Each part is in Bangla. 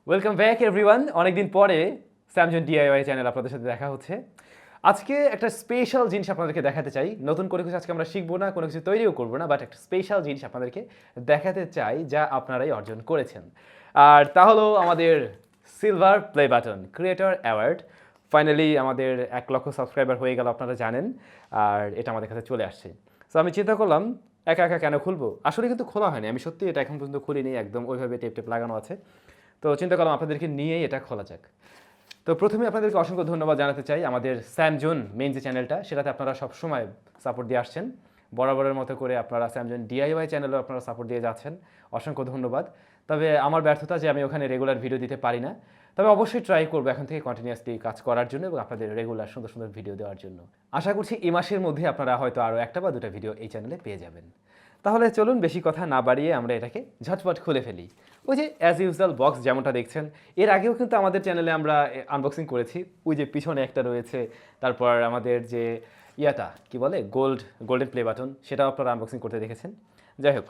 Welcome back everyone. অনেকদিন পরে স্যামজন ডিআইওয়াই চ্যানেল আপনাদের সাথে দেখা হচ্ছে। আজকে একটা স্পেশাল জিনিস আপনাদেরকে দেখাতে চাই। নতুন কোনো কিছু আজকে আমরা শিখবো না, কোনো কিছু তৈরিও করবো না, বাট একটা স্পেশাল জিনিস আপনাদেরকে দেখাতে চাই যা আপনারাই অর্জন করেছেন। আর তা হলো আমাদের silver play button creator award. Finally আমাদের 1 লক্ষ সাবস্ক্রাইবার হয়ে গেল, আপনারা জানেন। আর এটা আমাদের কাছে চলে আসছে। সো আমি চিন্তা করলাম একা একা কেন খুলবো। আসলে কিন্তু খোলা হয়নি, আমি সত্যি এটা এখন পর্যন্ত খুলিনি, একদম ওইভাবে টেপ টেপ লাগানো আছে। তো চিন্তা করলাম আপনাদেরকে নিয়েই এটা খোলা যাক। তো প্রথমে আপনাদেরকে অসংখ্য ধন্যবাদ জানাতে চাই আমাদের স্যামজন মেইন যে চ্যানেলটা, সেটাতে আপনারা সবসময় সাপোর্ট দিয়ে আসছেন। বরাবরের মতো করে আপনারা স্যামজন ডিআইওয়াই চ্যানেলেও আপনারা সাপোর্ট দিয়ে যাচ্ছেন, অসংখ্য ধন্যবাদ। তবে আমার ব্যর্থতা যে আমি ওখানে রেগুলার ভিডিও দিতে পারি না, তবে অবশ্যই ট্রাই করবো এখন থেকে কন্টিনিউয়াসলি কাজ করার জন্য এবং আপনাদের রেগুলার সুন্দর সুন্দর ভিডিও দেওয়ার জন্য। আশা করছি এই মাসের মধ্যে আপনারা হয়তো আরও একটা বা দুটো ভিডিও এই চ্যানেলে পেয়ে যাবেন। তাহলে চলুন বেশি কথা না বাড়িয়ে আমরা এটাকে ঝটপট খুলে ফেলি। ওই যে অ্যাজ ইউজুয়াল বক্স যেমনটা দেখছেন, এর আগেও কিন্তু আমাদের চ্যানেলে আমরা আনবক্সিং করেছি। ওই যে পিছনে একটা রয়েছে, তারপর আমাদের যে ইয়াটা কি বলে গোল্ডেন প্লে বাটন, সেটাও আপনারা আনবক্সিং করতে দেখেছেন। যাই হোক,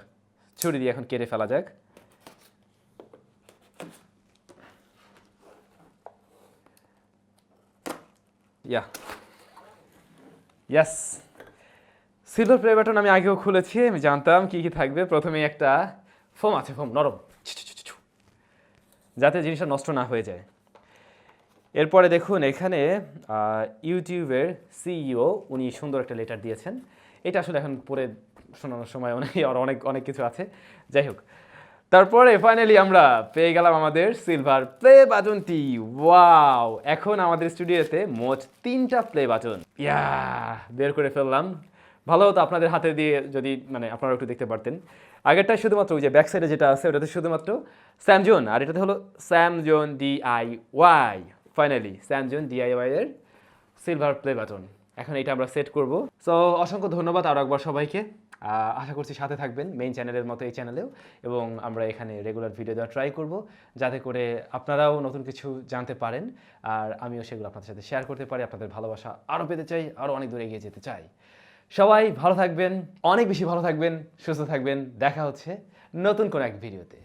ছুরি দিয়ে এখন কেটে ফেলা যাক। ইয়াস, সিলভার প্লে বাটন আমি আগেও খুলেছি, আমি জানতাম কি কি থাকবে। প্রথমে একটা ফোম আছে, ফোম নরম, যাতে জিনিসটা নষ্ট না হয়ে যায়। এরপরে দেখুন এখানে ইউটিউবের সিইও উনি সুন্দর একটা লেটার দিয়েছেন। এটা আসলে এখন পড়ে শোনানোর সময় আর অনেক কিছু আছে। যাই হোক, তারপরে ফাইনালি আমরা পেয়ে গেলাম আমাদের সিলভার প্লে বাটনটি। ওয়াও, এখন আমাদের স্টুডিওতে মোট 3টা প্লে বাটন বের করে ফেললাম। ভালো হতো আপনাদের হাতে দিয়ে যদি আপনারা একটু দেখতে পারতেন। আগেরটাই শুধুমাত্র ওই যে ব্যাক সাইডে যেটা আছে ওটাতে শুধুমাত্র স্যামজন, আর এটাতে হলো স্যামজন ডিআইওয়াই। ফাইনালি স্যামজন ডিআইওয়াই এর সিলভার প্লে বাটন। এখন এটা আমরা সেট করব। সো অসংখ্য ধন্যবাদ আরও একবার সবাইকে। আশা করছি সাথে থাকবেন মেইন চ্যানেলের মতো এই চ্যানেলেও, এবং আমরা এখানে রেগুলার ভিডিও দেওয়া ট্রাই করব, যাতে করে আপনারাও নতুন কিছু জানতে পারেন আর আমিও সেগুলো আপনাদের সাথে শেয়ার করতে পারি। আপনাদের ভালোবাসা আরও পেতে চাই, আরও অনেক দূর এগিয়ে যেতে চাই। সবাই ভালো থাকবেন, অনেক বেশি ভালো থাকবেন, সুস্থ থাকবেন। দেখা হচ্ছে নতুন কোনো এক ভিডিওতে।